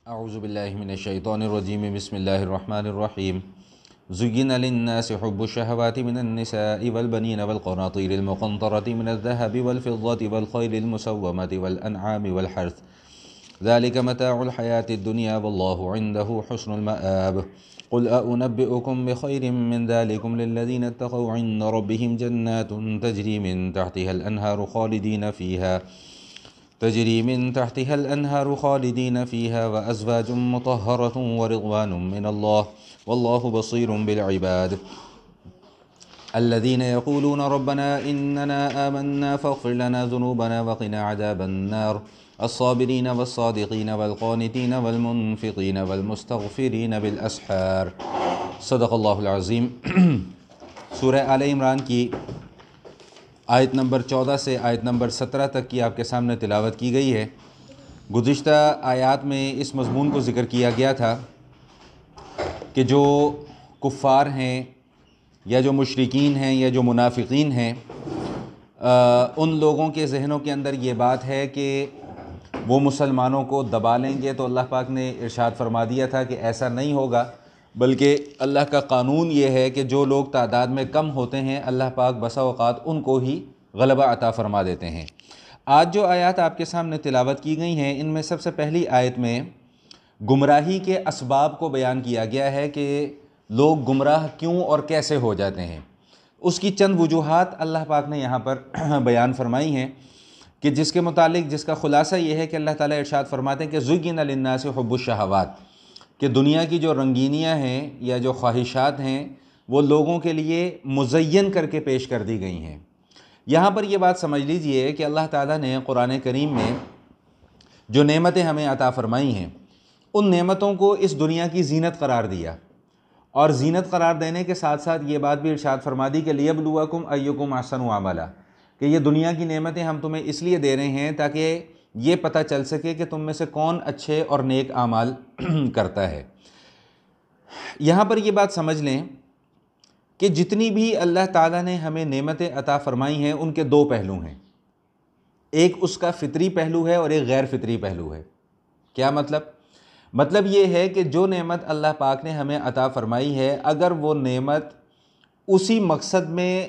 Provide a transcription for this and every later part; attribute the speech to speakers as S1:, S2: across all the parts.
S1: اعوذ باللہ من الشیطان الرجیم بسم اللہ الرحمن الرحیم زین للناس حب الشہوات من النساء والبنین والقناطیر المقنطرة من الذهب والفضة والخیل المسومة والانعام والحرث ذلك متاع الحیاة الدنیا واللہ عنده حسن المآب قل أنبئكم بخير من ذلكم للذين اتقوا عند ربهم جنات تجری من تحتها الأنهار خالدين فيها وأزواج مطهرة ورضوان من الله والله بصير بالعباد الذين يقولون ربنا إننا آمنا فاغفر لنا ذنوبنا وقنا عذاب النار الصابرين والصادقين والقانتين والمنفقين والمستغفرين بالأسحار صدق اللہ العظیم۔ سورہ آل عمران کی آیت نمبر 14 سے آیت نمبر 17 تک کی آپ کے سامنے تلاوت کی گئی ہے۔ گزشتہ آیات میں اس مضمون کو ذکر کیا گیا تھا کہ جو کفار ہیں یا جو مشرکین ہیں یا جو منافقین ہیں، ان لوگوں کے ذہنوں کے اندر یہ بات ہے کہ وہ مسلمانوں کو دبا لیں گے، تو اللہ پاک نے ارشاد فرما دیا تھا کہ ایسا نہیں ہوگا، بلکہ اللہ کا قانون یہ ہے کہ جو لوگ تعداد میں کم ہوتے ہیں اللہ پاک بسا اوقات ان کو ہی غلبہ عطا فرما دیتے ہیں۔ آج جو آیات آپ کے سامنے تلاوت کی گئی ہیں، ان میں سب سے پہلی آیت میں گمراہی کے اسباب کو بیان کیا گیا ہے کہ لوگ گمراہ کیوں اور کیسے ہو جاتے ہیں۔ اس کی چند وجوہات اللہ پاک نے یہاں پر بیان فرمائی ہیں کہ جس کے متعلق جس کا خلاصہ یہ ہے کہ اللہ تعالیٰ ارشاد فرماتے ہیں کہ زُیِّنَ لِلنَّاسِ حُبُّ الشَّہَوَاتِ، کہ دنیا کی جو رنگینیاں ہیں یا جو خواہشات ہیں وہ لوگوں کے لیے مزین کر کے پیش کر دی گئی ہیں۔ یہاں پر یہ بات سمجھ لیجئے کہ اللہ تعالیٰ نے قرآن کریم میں جو نعمتیں ہمیں عطا فرمائی ہیں، ان نعمتوں کو اس دنیا کی زینت قرار دیا، اور زینت قرار دینے کے ساتھ ساتھ یہ بات بھی ارشاد فرما دی کہ لِيَبْلُوَكُمْ أَيُّكُمْ أَحْسَنُ عَمَلًا، کہ یہ دنیا کی نعمتیں ہم تمہیں اس لیے دے رہے ہیں تاکہ یہ پتہ چل سکے کہ تم میں سے کون اچھے اور نیک اعمال کرتا ہے۔ یہاں پر یہ بات سمجھ لیں کہ جتنی بھی اللہ تعالیٰ نے ہمیں نعمتیں عطا فرمائی ہیں ان کے دو پہلو ہیں، ایک اس کا فطری پہلو ہے اور ایک غیر فطری پہلو ہے۔ کیا مطلب یہ ہے کہ جو نعمت اللہ پاک نے ہمیں عطا فرمائی ہے، اگر وہ نعمت اسی مقصد میں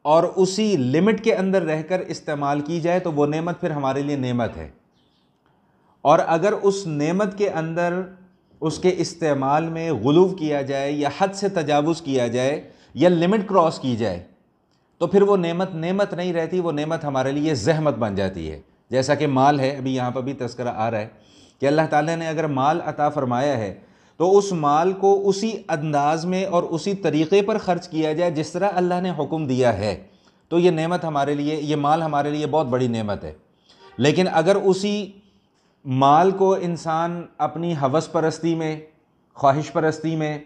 S1: اور اسی لمٹ کے اندر رہ کر استعمال کی جائے تو وہ نعمت پھر ہمارے لیے نعمت ہے، اور اگر اس نعمت کے اندر اس کے استعمال میں غلو کیا جائے یا حد سے تجاوز کیا جائے یا لمٹ کراس کی جائے تو پھر وہ نعمت نہیں رہتی، وہ نعمت ہمارے لیے زحمت بن جاتی ہے۔ جیسا کہ مال ہے، ابھی یہاں پر بھی تذکرہ آ رہا ہے کہ اللہ تعالیٰ نے اگر مال عطا فرمایا ہے تو اس مال کو اسی انداز میں اور اسی طریقے پر خرچ کیا جائے جس طرح اللہ نے حکم دیا ہے، تو یہ نعمت ہمارے لیے، یہ مال ہمارے لیے بہت بڑی نعمت ہے۔ لیکن اگر اسی مال کو انسان اپنی ہوس پرستی میں، خواہش پرستی میں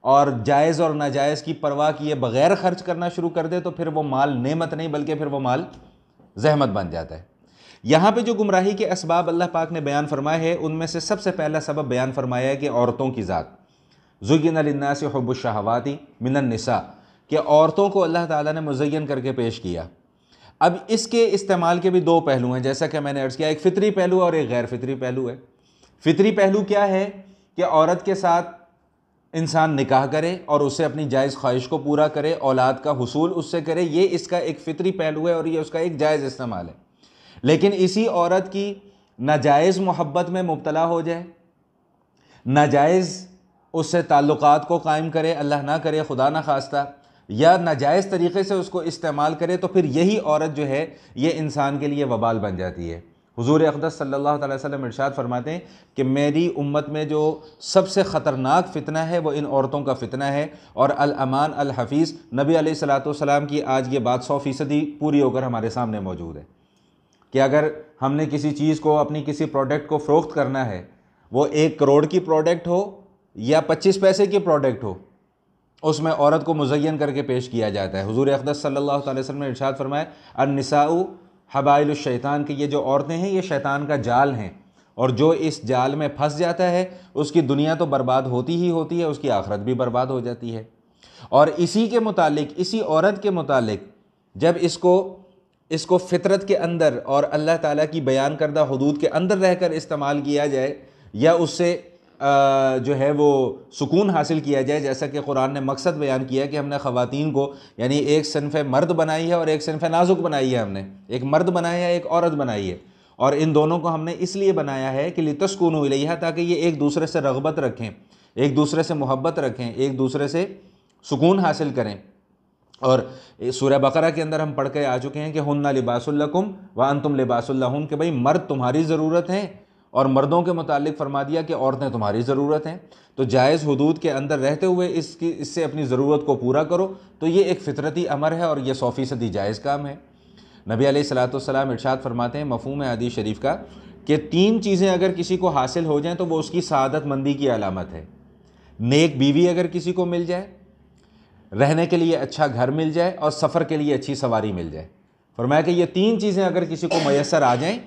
S1: اور جائز اور ناجائز کی پرواہ کیے بغیر خرچ کرنا شروع کر دے تو پھر وہ مال نعمت نہیں بلکہ پھر وہ مال زحمت بن جاتا ہے۔ یہاں پہ جو گمراہی کے اسباب اللہ پاک نے بیان فرمائے ہیں، ان میں سے سب سے پہلا سبب بیان فرمایا ہے کہ عورتوں کی ذات، زُیِّنَ لِلنَّاسِ حُبُّ الشَّہَوَاتِ مِنَ النِّسَاءِ، کہ عورتوں کو اللہ تعالیٰ نے مزین کر کے پیش کیا۔ اب اس کے استعمال کے بھی دو پہلو ہیں، جیسا کہ میں نے عرض کیا، ایک فطری پہلو اور ایک غیر فطری پہلو ہے۔ فطری پہلو کیا ہے کہ عورت کے ساتھ انسان نکاح کرے اور اسے اپنی جائز خواہش کو پورا کرے، اولاد کا حصول اس سے کرے، یہ اس کا ایک فطری پہلو ہے اور یہ اس کا ایک جائز استعمال ہے۔ لیکن اسی عورت کی ناجائز محبت میں مبتلا ہو جائے، ناجائز اس سے تعلقات کو قائم کرے، اللہ نہ کرے، خدا نہ خواستہ، یا ناجائز طریقے سے اس کو استعمال کرے، تو پھر یہی عورت جو ہے یہ انسان کے لیے وبال بن جاتی ہے۔ حضور اقدس صلی اللہ علیہ وسلم ارشاد فرماتے ہیں کہ میری امت میں جو سب سے خطرناک فتنہ ہے وہ ان عورتوں کا فتنہ ہے، اور الامان الحفیظ، نبی علیہ الصلوۃ والسلام کی آج یہ بات 100% پوری ہو کر ہمارے سامنے موجود ہے کہ اگر ہم نے کسی چیز کو، اپنی کسی پروڈکٹ کو فروخت کرنا ہے، وہ 1 کروڑ کی پروڈکٹ ہو یا 25 پیسے کی پروڈکٹ ہو، اس میں عورت کو مزین کر کے پیش کیا جاتا ہے۔ حضور اقدس صلی اللہ علیہ وسلم نے ارشاد فرمایا النساء حبائل الشیطان، کہ یہ جو عورتیں ہیں یہ شیطان کا جال ہیں، اور جو اس جال میں پھنس جاتا ہے اس کی دنیا تو برباد ہوتی ہی ہوتی ہے، اس کی آخرت بھی برباد ہو جاتی ہے۔ اور اسی کے متعلق، اسی عورت کے متعلق جب اس کو فطرت کے اندر اور اللہ تعالیٰ کی بیان کردہ حدود کے اندر رہ کر استعمال کیا جائے، یا اس سے جو ہے وہ سکون حاصل کیا جائے، جیسا کہ قرآن نے مقصد بیان کیا کہ ہم نے خواتین کو یعنی ایک صنف مرد بنائی ہے اور ایک صنف نازک بنائی ہے، ہم نے ایک مرد بنایا ہے ایک عورت بنائی ہے، اور ان دونوں کو ہم نے اس لیے بنایا ہے کہ لِتَسْكُنُوا إِلَيْهَا، تاکہ یہ ایک دوسرے سے رغبت رکھیں، ایک دوسرے سے محبت رکھیں، ایک دوسرے سے سکون حاصل کریں۔ اور سورہ بقرہ کے اندر ہم پڑھ کے آ چکے ہیں کہ ہن لباس لکم وانتم لباس لہن، کہ بھئی مرد تمہاری ضرورت ہیں، اور مردوں کے متعلق فرما دیا کہ عورتیں تمہاری ضرورت ہیں، تو جائز حدود کے اندر رہتے ہوئے اس سے اپنی ضرورت کو پورا کرو، تو یہ ایک فطرتی امر ہے اور یہ 100% جائز کام ہے۔ نبی علیہ الصلوۃ والسلام ارشاد فرماتے ہیں مفہوم حدیث شریف کا کہ 3 چیزیں اگر کسی کو حاصل ہو جائیں تو وہ اس کی سعادت مندی کی علامت ہے۔ نیک بیوی اگر کسی کو مل جائے، رہنے کے لیے اچھا گھر مل جائے، اور سفر کے لیے اچھی سواری مل جائے۔ فرمایا کہ یہ 3 چیزیں اگر کسی کو میسر آ جائیں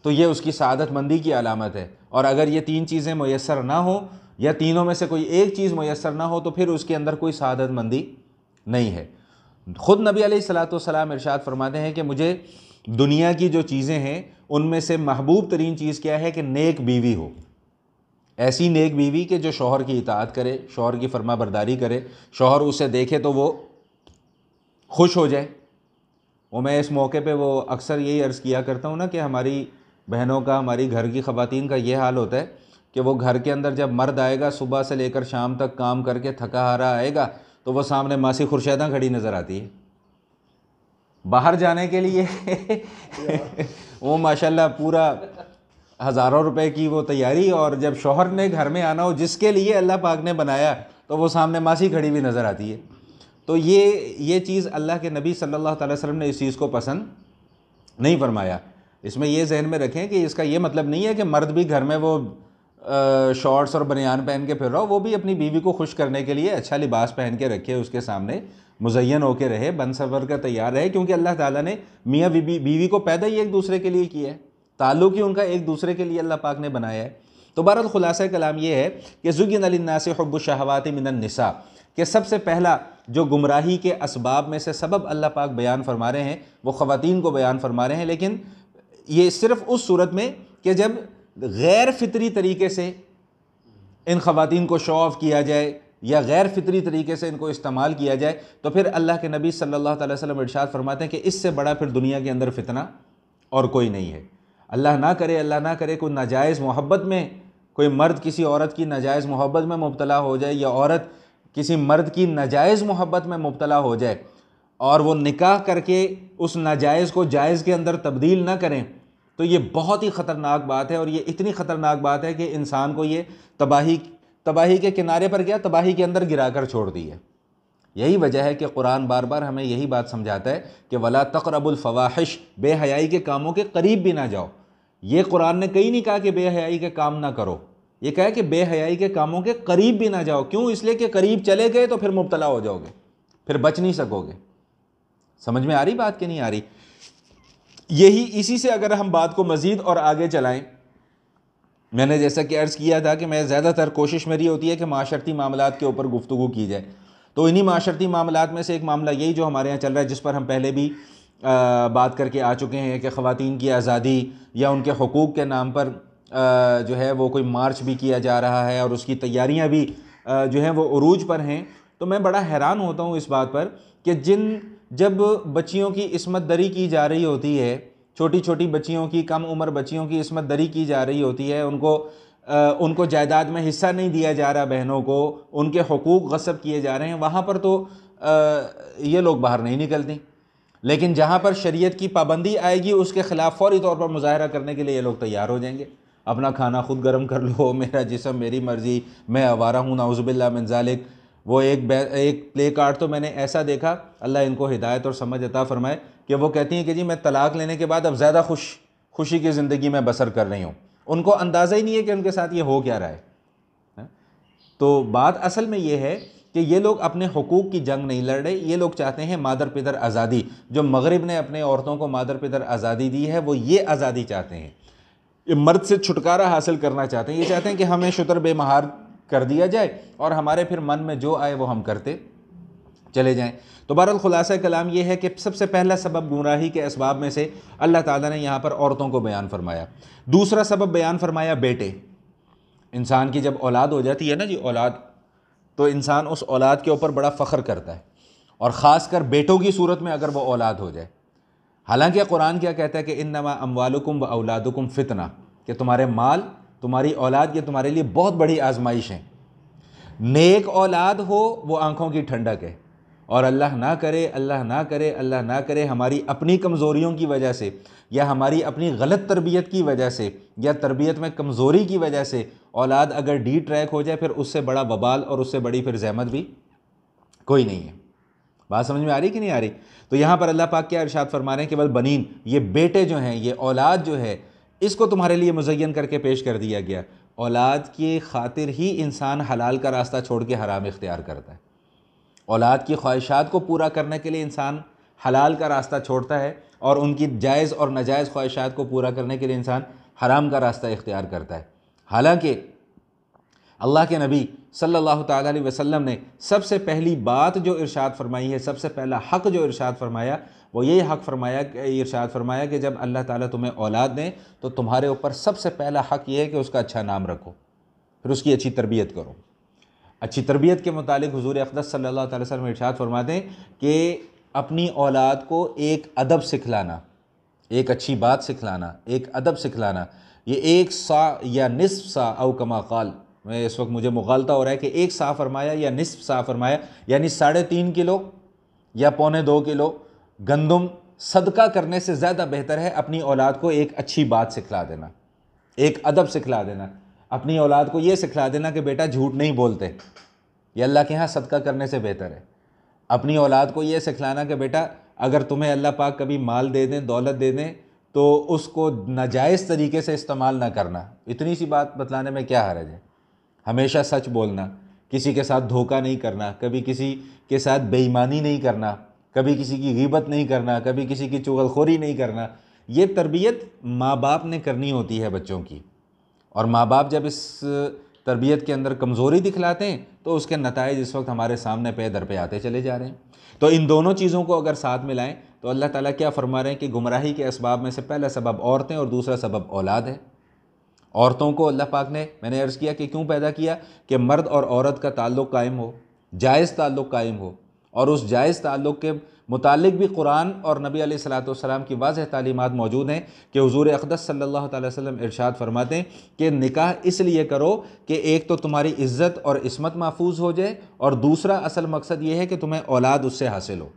S1: تو یہ اس کی سعادت مندی کی علامت ہے، اور اگر یہ 3 چیزیں میسر نہ ہوں یا تینوں میں سے کوئی ایک چیز میسر نہ ہو تو پھر اس کے اندر کوئی سعادت مندی نہیں ہے۔ خود نبی علیہ الصلوۃ والسلام ارشاد فرماتے ہیں کہ مجھے دنیا کی جو چیزیں ہیں ان میں سے محبوب ترین چیز کیا ہے کہ نیک بیوی ہو، ایسی نیک بیوی کہ جو شوہر کی اطاعت کرے، شوہر کی فرما برداری کرے، شوہر اسے دیکھے تو وہ خوش ہو جائے۔ وہ میں اس موقع پہ وہ اکثر یہی عرض کیا کرتا ہوں نا کہ ہماری بہنوں کا، ہماری گھر کی خواتین کا یہ حال ہوتا ہے کہ وہ گھر کے اندر جب مرد آئے گا صبح سے لے کر شام تک کام کر کے تھکا ہارا آئے گا تو وہ سامنے ماسی خورشیدہ کھڑی نظر آتی ہے باہر جانے کے لیے وہ ماشاءاللہ پورا ہزاروں روپے کی وہ تیاری، اور جب شوہر نے گھر میں آنا ہو جس کے لیے اللہ پاک نے بنایا تو وہ سامنے ماسی کھڑی بھی نظر آتی ہے۔ تو یہ چیز اللہ کے نبی صلی اللہ تعالی وسلم نے اس چیز کو پسند نہیں فرمایا۔ اس میں یہ ذہن میں رکھیں کہ اس کا یہ مطلب نہیں ہے کہ مرد بھی گھر میں وہ شارٹس اور بنیان پہن کے پھر رہا ہو، وہ بھی اپنی بیوی کو خوش کرنے کے لیے اچھا لباس پہن کے رکھے، اس کے سامنے مزین ہو کے رہے، بن سور کا تیار رہے، کیونکہ اللہ تعالیٰ نے میاں بیوی کو پیدا ہی ایک دوسرے کے لیے کیا ہے، تعلق ہی ان کا ایک دوسرے کے لیے اللہ پاک نے بنایا ہے۔ تو بہرحال خلاصہ کلام یہ ہے کہ زُيِّنَ لِلنَّاسِ حُبُّ الشَّهَوَاتِ مِنَ النِّسَاءِ، کہ سب سے پہلا جو گمراہی کے اسباب میں سے سبب اللہ پاک بیان فرما رہے ہیں وہ خواتین کو بیان فرما رہے ہیں، لیکن یہ صرف اس صورت میں کہ جب غیر فطری طریقے سے ان خواتین کو شو آف کیا جائے یا غیر فطری طریقے سے ان کو استعمال کیا جائے، تو پھر اللہ کے نبی صلی اللہ تعالی وسلم ارشاد فرماتے ہیں کہ اس سے بڑا پھر دنیا کے اندر فتنہ اور کوئی نہیں ہے۔ اللہ نہ کرے کوئی ناجائز محبت میں، کوئی مرد کسی عورت کی ناجائز محبت میں مبتلا ہو جائے یا عورت کسی مرد کی ناجائز محبت میں مبتلا ہو جائے اور وہ نکاح کر کے اس ناجائز کو جائز کے اندر تبدیل نہ کریں، تو یہ بہت ہی خطرناک بات ہے، اور یہ اتنی خطرناک بات ہے کہ انسان کو یہ تباہی کے کنارے پر گیا، تباہی کے اندر گرا کر چھوڑ دی ہے۔ یہی وجہ ہے کہ قرآن بار بار ہمیں یہی بات سمجھاتا ہے کہ وَلَا تَقْرَبُوا الْفَوَاحِشَ، بے حیائی کے کاموں کے قریب بھی نہ جاؤ۔ یہ قرآن نے کہیں نہیں کہا کہ بے حیائی کے کام نہ کرو، یہ کہا کہ بے حیائی کے کاموں کے قریب بھی نہ جاؤ۔ کیوں؟ اس لیے کہ قریب چلے گئے تو پھر مبتلا ہو جاؤ گے، پھر بچ نہیں سکو گے۔ سمجھ میں آ رہی بات کہ نہیں آ رہی؟ اسی سے اگر ہم بات کو مزید اور آگے چلائیں، میں نے جیسا کہ عرض کیا تھا کہ میں زیادہ تر کوشش میری ہوتی ہے کہ معاشرتی معاملات کے اوپر گفتگو کی جائے، تو انہی معاشرتی معاملات میں سے ایک معاملہ یہی جو ہمارے یہاں چل رہا ہے، جس پر ہم پہلے بھی بات کر کے آ چکے ہیں کہ خواتین کی آزادی یا ان کے حقوق کے نام پر جو ہے وہ کوئی مارچ بھی کیا جا رہا ہے اور اس کی تیاریاں بھی جو ہیں وہ عروج پر ہیں۔ تو میں بڑا حیران ہوتا ہوں اس بات پر کہ جب بچیوں کی عصمت دری کی جا رہی ہوتی ہے، چھوٹی چھوٹی بچیوں کی، کم عمر بچیوں کی عصمت دری کی جا رہی ہوتی ہے، ان کو جائیداد میں حصہ نہیں دیا جا رہا، بہنوں کو ان کے حقوق غصب کیے جا رہے ہیں، وہاں پر تو یہ لوگ باہر نہیں نکلتی، لیکن جہاں پر شریعت کی پابندی آئے گی اس کے خلاف فوری طور پر مظاہرہ کرنے کے لیے یہ لوگ تیار ہو جائیں گے۔ اپنا کھانا خود گرم کر لو، میرا جسم میری مرضی، میں آوارہ ہوں، نعوذ باللہ من ذالک۔ وہ ایک پلے کارڈ تو میں نے ایسا دیکھا، اللہ ان کو ہدایت اور سمجھ عطا فرمائے، کہ وہ کہتی ہیں کہ جی میں طلاق لینے کے بعد اب زیادہ خوشی کی زندگی میں بسر کر رہی ہوں، ان کو اندازہ ہی نہیں ہے کہ ان کے ساتھ یہ ہو کیا رہا ہے۔ تو بات اصل میں یہ ہے کہ یہ لوگ اپنے حقوق کی جنگ نہیں لڑ رہے، یہ لوگ چاہتے ہیں مادر پدر آزادی۔ جو مغرب نے اپنے عورتوں کو مادر پدر آزادی دی ہے وہ یہ آزادی چاہتے ہیں، یہ مرد سے چھٹکارا حاصل کرنا چاہتے ہیں، یہ چاہتے ہیں کہ ہمیں شتر بے مہار کر دیا جائے اور ہمارے پھر من میں جو آئے وہ ہم کرتے چلے جائیں۔ تو بہرحال خلاصہ کلام یہ ہے کہ سب سے پہلا سبب گمراہی کے اسباب میں سے اللہ تعالیٰ نے یہاں پر عورتوں کو بیان فرمایا۔ دوسرا سبب بیان فرمایا بیٹے۔ انسان کی جب اولاد ہو جاتی ہے نا جی اولاد، تو انسان اس اولاد کے اوپر بڑا فخر کرتا ہے، اور خاص کر بیٹوں کی صورت میں اگر وہ اولاد ہو جائے۔ حالانکہ قرآن کیا کہتا ہے کہ انما اموالکم و اولادکم فتنہ، کہ تمہارے مال، تمہاری اولاد یہ تمہارے لیے بہت بڑی آزمائش ہیں۔ نیک اولاد ہو وہ آنکھوں کی ٹھنڈک ہے، اور اللہ نہ کرے، اللہ نہ کرے، اللہ نہ کرے ہماری اپنی کمزوریوں کی وجہ سے، یا ہماری اپنی غلط تربیت کی وجہ سے، یا تربیت میں کمزوری کی وجہ سے اولاد اگر ڈی ٹریک ہو جائے، پھر اس سے بڑا وبال اور اس سے بڑی پھر زحمت بھی کوئی نہیں ہے۔ بات سمجھ میں آ رہی کہ نہیں آ رہی؟ تو یہاں پر اللہ پاک کیا ارشاد فرما رہے ہیں کہ والبنین، یہ بیٹے جو ہیں، یہ اولاد جو ہے، اس کو تمہارے لیے مزین کر کے پیش کر دیا گیا۔ اولاد کی خاطر ہی انسان حلال کا راستہ چھوڑ کے حرام اختیار کرتا ہے، اولاد کی خواہشات کو پورا کرنے کے لیے انسان حلال کا راستہ چھوڑتا ہے، اور ان کی جائز اور ناجائز خواہشات کو پورا کرنے کے لیے انسان حرام کا راستہ اختیار کرتا ہے۔ حالانکہ اللہ کے نبی صلی اللہ تعالیٰ علیہ وسلم نے سب سے پہلی بات جو ارشاد فرمائی ہے، سب سے پہلا حق جو ارشاد فرمایا، وہ یہ حق فرمایا کہ ارشاد فرمایا کہ جب اللہ تعالیٰ تمہیں اولاد دیں تو تمہارے اوپر سب سے پہلا حق یہ ہے کہ اس کا اچھا نام رکھو، پھر اس کی اچھی تربیت کرو۔ اچھی تربیت کے متعلق حضور اقدس صلی اللہ تعالیٰ وسلم ارشاد فرماتے ہیں کہ اپنی اولاد کو ایک ادب سکھلانا، ایک اچھی بات سکھلانا، ایک ادب سکھلانا، یہ 1 سا یا نصف سا او کما قال، میں اس وقت مجھے مغالطہ ہو رہا ہے کہ 1 سا فرمایا یا نصف سا فرمایا، یعنی 3.5 کلو یا 1.25 کلو گندم صدقہ کرنے سے زیادہ بہتر ہے اپنی اولاد کو ایک اچھی بات سکھلا دینا، ایک ادب سکھلا دینا۔ اپنی اولاد کو یہ سکھلا دینا کہ بیٹا جھوٹ نہیں بولتے، یہ اللہ کے ہاں صدقہ کرنے سے بہتر ہے۔ اپنی اولاد کو یہ سکھلانا کہ بیٹا اگر تمہیں اللہ پاک کبھی مال دے دیں، دولت دے دیں، تو اس کو ناجائز طریقے سے استعمال نہ کرنا۔ اتنی سی بات بتلانے میں کیا حرج ہے؟ ہمیشہ سچ بولنا، کسی کے ساتھ دھوکہ نہیں کرنا، کبھی کسی کے ساتھ بے ایمانی نہیں کرنا، کبھی کسی کی غیبت نہیں کرنا، کبھی کسی کی چغلخوری نہیں کرنا۔ یہ تربیت ماں باپ نے کرنی ہوتی ہے بچوں کی، اور ماں باپ جب اس تربیت کے اندر کمزوری دکھلاتے ہیں تو اس کے نتائج اس وقت ہمارے سامنے پہ در پہ آتے چلے جا رہے ہیں۔ تو ان دونوں چیزوں کو اگر ساتھ ملائیں تو اللہ تعالیٰ کیا فرما رہے ہیں کہ گمراہی کے اسباب میں سے پہلا سبب عورتیں اور دوسرا سبب اولاد ہے۔ عورتوں کو اللہ پاک نے، میں نے عرض کیا کہ کیوں پیدا کیا، کہ مرد اور عورت کا تعلق قائم ہو، جائز تعلق قائم ہو، اور اس جائز تعلق کے متعلق بھی قرآن اور نبی علیہ الصلوۃ والسلام کی واضح تعلیمات موجود ہیں کہ حضور اقدس صلی اللہ تعالی وسلم ارشاد فرماتے ہیں کہ نکاح اس لیے کرو کہ ایک تو تمہاری عزت اور عصمت محفوظ ہو جائے، اور دوسرا اصل مقصد یہ ہے کہ تمہیں اولاد اس سے حاصل ہو۔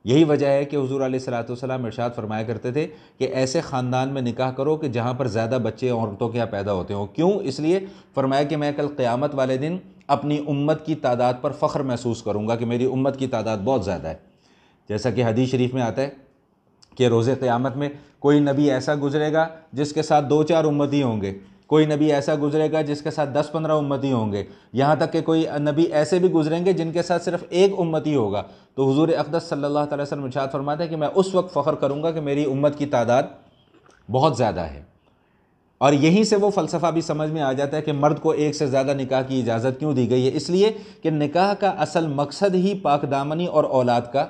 S1: یہی وجہ ہے کہ حضور علیہ الصلوۃ والسلام ارشاد فرمایا کرتے تھے کہ ایسے خاندان میں نکاح کرو کہ جہاں پر زیادہ بچے عورتوں کے یہاں پیدا ہوتے ہوں۔ کیوں؟ اس لیے فرمایا کہ میں کل قیامت والے دن اپنی امت کی تعداد پر فخر محسوس کروں گا کہ میری امت کی تعداد بہت زیادہ ہے۔ جیسا کہ حدیث شریف میں آتا ہے کہ روز قیامت میں کوئی نبی ایسا گزرے گا جس کے ساتھ 2-4 امتی ہوں گے، کوئی نبی ایسا گزرے گا جس کے ساتھ 10-15 امتی ہوں گے، یہاں تک کہ کوئی نبی ایسے بھی گزریں گے جن کے ساتھ صرف ایک امتی ہوگا۔ تو حضور اقدس صلی اللہ تعالی وسلم ارشاد فرماتے ہیں کہ میں اس وقت فخر کروں گا کہ میری امت کی تعداد بہت زیادہ ہے۔ اور یہیں سے وہ فلسفہ بھی سمجھ میں آ جاتا ہے کہ مرد کو ایک سے زیادہ نکاح کی اجازت کیوں دی گئی ہے، اس لیے کہ نکاح کا اصل مقصد ہی پاک دامنی اور اولاد کا